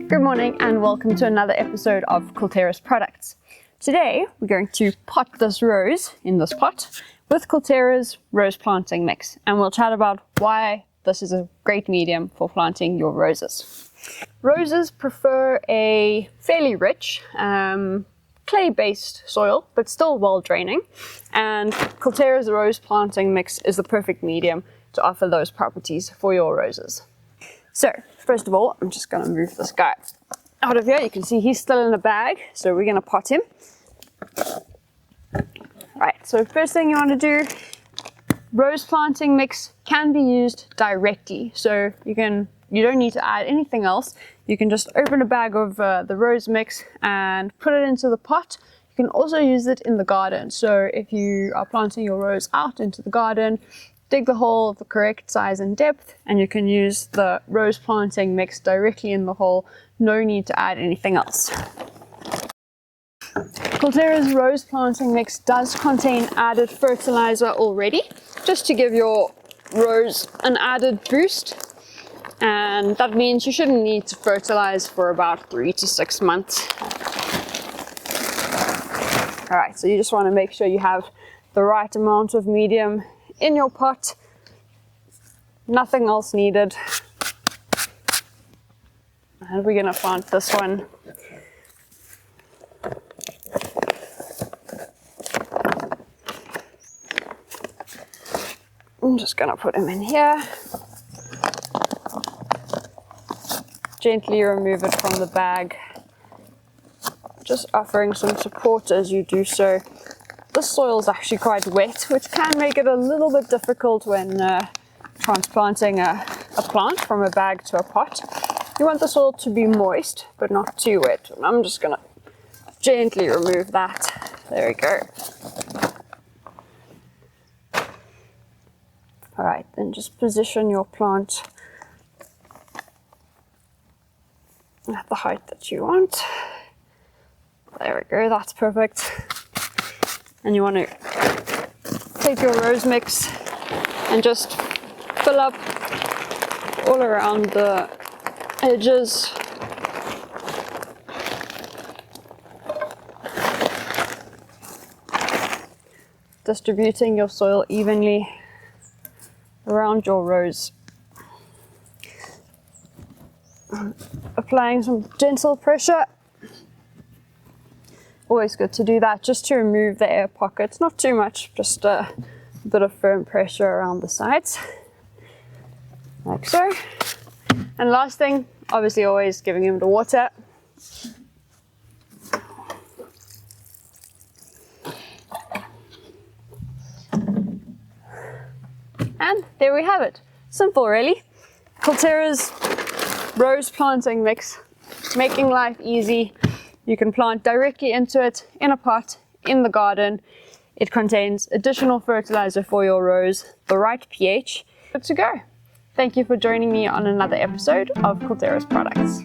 Good morning and welcome to another episode of Culterra's products. Today we're going to pot this rose in this pot with Culterra's rose planting mix, and we'll chat about why this is a great medium for planting your roses. Roses prefer a fairly rich clay-based soil, but still well draining, and Culterra's rose planting mix is the perfect medium to offer those properties for your roses. So first of all, I'm just going to move this guy out of here. You can see he's still in a bag, so we're going to pot him. Right, so first thing you want to do, rose planting mix can be used directly, so you don't need to add anything else. You can just open a bag of the rose mix and put it into the pot. You can also use it in the garden, so if you are planting your rose out into the garden, dig the hole of the correct size and depth, and you can use the rose planting mix directly in the hole. No need to add anything else. Culterra's rose planting mix does contain added fertilizer already, just to give your rose an added boost. And that means you shouldn't need to fertilize for about 3 to 6 months. All right, so you just want to make sure you have the right amount of medium in your pot. Nothing else needed. And we're going to plant this one. I'm just going to put him in here. Gently remove it from the bag, just offering some support as you do so. This soil is actually quite wet, which can make it a little bit difficult when transplanting a plant from a bag to a pot. You want the soil to be moist, but not too wet. I'm just going to gently remove that. There we go. All right, then just position your plant at the height that you want. There we go, that's perfect. And you want to take your rose mix and just fill up all around the edges. Distributing your soil evenly around your rose. Applying some gentle pressure. Always good to do that, just to remove the air pockets. Not too much, just a bit of firm pressure around the sides, like so. And last thing, obviously always giving him the water. And there we have it. Simple, really. Culterra's rose planting mix, making life easy. You can plant directly into it in a pot in the garden. It contains additional fertilizer for your rose, the right pH. Good to go. Thank you for joining me on another episode of Culterra's products.